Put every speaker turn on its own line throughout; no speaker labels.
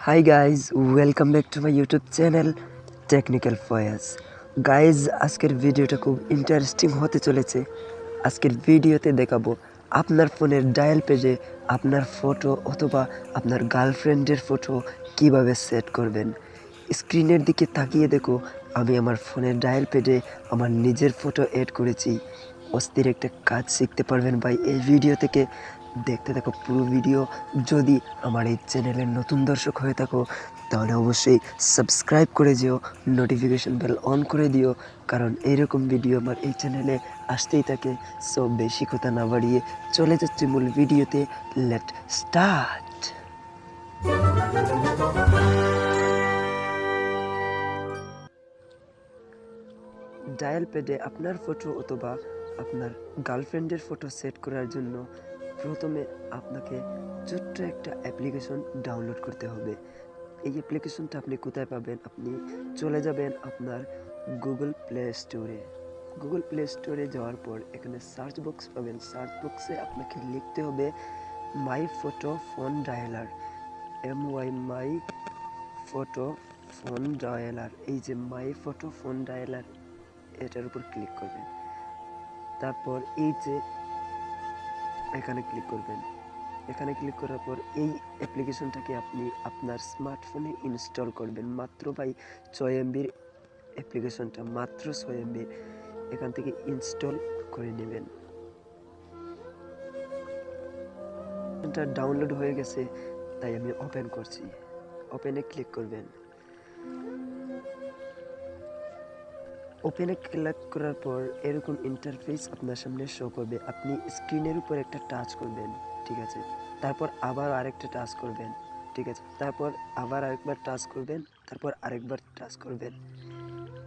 Hi guys, welcome back to my YouTube channel Technical Fayez. Guys আজকের ভিডিওটা খুব interesting হতে চলেছে। আজকের ভিডিওতে দেখাবো আপনার ফোনের ডায়াল পেজে আপনার ফটো অথবা আপনার গার্লফ্রেন্ডের ফটো কিভাবে সেট করবেন। স্ক্রিনের দিকে তাকিয়ে দেখো, আমি আমার ফোনের ডায়াল পেজে আমার নিজের ফটো এড করেছি। অস্থির একটা কাজ শিখতে পারবেন ভাই এই ভিডিও থেকে। দেখতে থাকো পুরো ভিডিও। যদি আমার এই চ্যানেলের নতুন দর্শক হয়ে থাকো তাহলে অবশ্যই সাবস্ক্রাইব করে যেও, নোটিফিকেশন বেল অন করে দিও, কারণ এইরকম ভিডিও আমার এই চ্যানেলে আসতেই থাকে। সো বেশি কথা না বাড়িয়ে চলে যাচ্ছি মূল ভিডিওতে। Let start. ডায়াল প্যাডে আপনার ফটো অথবা আপনার গার্লফ্রেন্ডের ফটো সেট করার জন্য প্রথমে আপনাকে ছোট্ট একটা অ্যাপ্লিকেশন ডাউনলোড করতে হবে। এই অ্যাপ্লিকেশনটা আপনি কোথায় পাবেন? আপনি চলে যাবেন আপনার গুগল প্লে স্টোরে। গুগল প্লে স্টোরে যাওয়ার পর এখানে সার্চ বক্স পাবেন। সার্চ বক্সে আপনাকে লিখতে হবে মাই ফটো ফোন ডায়ালার, মাই ফটো ফোন ডায়ালার। এই যে মাই ফটো ফোন ডায়ালার, এটার উপর ক্লিক করবেন। তারপর এই যে এখানে ক্লিক করবেন। এখানে ক্লিক করার পর এই অ্যাপ্লিকেশনটাকে আপনি আপনার স্মার্টফোনে ইনস্টল করবেন। মাত্র ভাই 6 এমবির অ্যাপ্লিকেশনটা, মাত্র 6 এমবি। এখান থেকে ইনস্টল করে নেবেন। এটা ডাউনলোড হয়ে গেছে, তাই আমি ওপেন করছি। ওপেনে ক্লিক করবেন। ওপেনে ক্লিক করার পর এরকম ইন্টারফেস আপনার সামনে শো করবে। আপনি স্ক্রিনের উপর একটা টাচ করবেন, ঠিক আছে। তারপর আবার আরেকটা টাচ করবেন, ঠিক আছে। তারপর আবার আরেকবার টাচ করবেন, তারপর আরেকবার টাচ করবেন।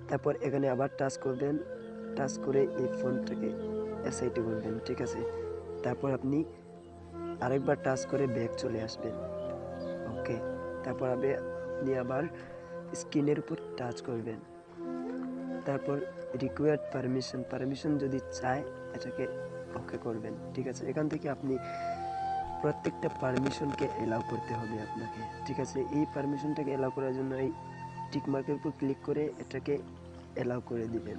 তারপর এখানে আবার টাচ করবেন। টাচ করে এই ফোনটাকে এসআইটি করবেন, ঠিক আছে। তারপর আপনি আরেকবার টাচ করে ব্যাক চলে আসবেন, ওকে। তারপর আপনি আবার স্ক্রিনের উপর টাচ করবেন। তারপর রিকোয়ার্ড পারমিশন যদি চায় এটাকে ওকে করবেন, ঠিক আছে। এখান থেকে আপনি প্রত্যেকটা পারমিশনকে এলাও করতে হবে আপনাকে, ঠিক আছে। এই পারমিশনটাকে এলাও করার জন্য এই টিক মার্কের উপর ক্লিক করে এটাকে এলাও করে দিবেন,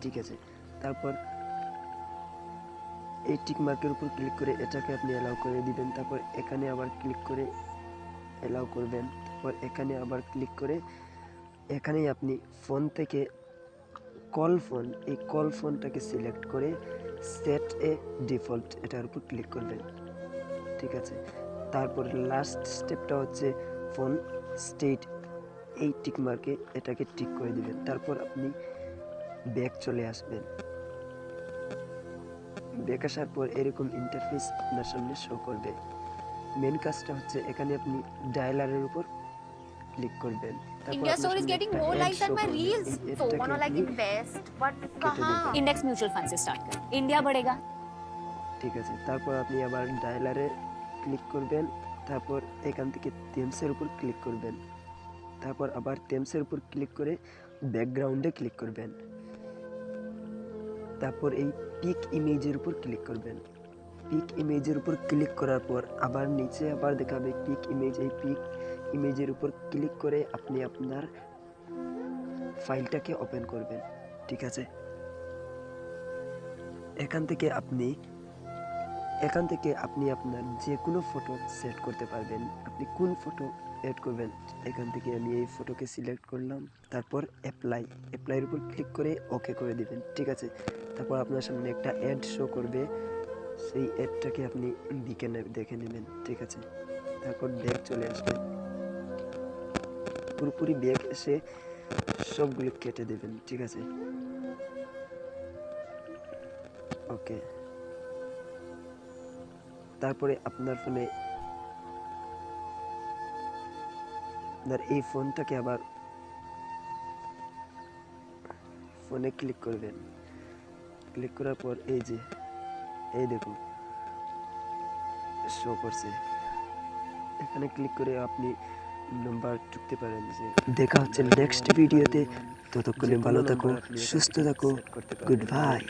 ঠিক আছে। তারপর এই টিক মার্কের উপর ক্লিক করে এটাকে আপনি এলাও করে দিবেন। তারপর এখানে আবার ক্লিক করে এলাও করবেন। তারপর এখানে আবার ক্লিক করে এখানেই আপনি ফোন থেকে এই কল ফোনটাকে সিলেক্ট করে সেট এ ডিফল্ট এটার উপর ক্লিক করবেন, ঠিক আছে। তারপর লাস্ট স্টেপটা হচ্ছে ফোন স্টেট, এই টিক মার্কে এটাকে টিক করে দিবেন। তারপর আপনি ব্যাক চলে আসবেন। ব্যাক আসার পর এরকম ইন্টারফেস আপনার সামনে শো করবে। মেন কাজটা হচ্ছে এখানে আপনি ডায়ালারের উপর ক্লিক করবেন।
India store is getting more likes than my reels. So wanna like invest, but kahan? Index mutual fund से start कर. India बढ़ेगा.
ঠিক আছে। তারপর আপনি আবার ডায়ালারে ক্লিক করবেন। তারপর এখান থেকে থেমসের উপর ক্লিক করবেন। তারপর আবার থেমসের উপর ক্লিক করে ব্যাকগ্রাউন্ডে ক্লিক করবেন। তারপর এই পিক ইমেজের উপর ক্লিক করবেন। পিক ইমেজের উপর ক্লিক করার পর আবার নিচে আবার দেখাবে পিক ইমেজ। এই পিক ইমেজের উপর ক্লিক করে আপনি আপনার ফাইলটাকে ওপেন করবেন, ঠিক আছে। এখান থেকে আপনি আপনার যে কোনো ফটো সেট করতে পারবেন। আপনি কোন ফটো এড করবেন, এখান থেকে আমি এই ফটোকে সিলেক্ট করলাম। তারপর অ্যাপ্লাইয়ের উপর ক্লিক করে ওকে করে দিবেন, ঠিক আছে। তারপর আপনার সামনে একটা অ্যাড শো করবে, সেই অ্যাডটাকে আপনি দেখে নেবেন, ঠিক আছে। তারপর ব্যাক চলে আসবেন। পুরোপুরি ব্যাক এসে সবগুলো কেটে দেবেন, ঠিক আছে, ওকে। তারপরে আপনার ফোনে আপনার এই ফোনটাকে আবার ফোনে ক্লিক করবেন। ক্লিক করার পর এই দেখুন শো করছে। এখানে ক্লিক করে আপনি নাম্বার টুকতে পারেন। দেখা হচ্ছে নেক্সট ভিডিওতে। ততক্ষণে ভালো থাকো, সুস্থ থাকো, গুড বাই।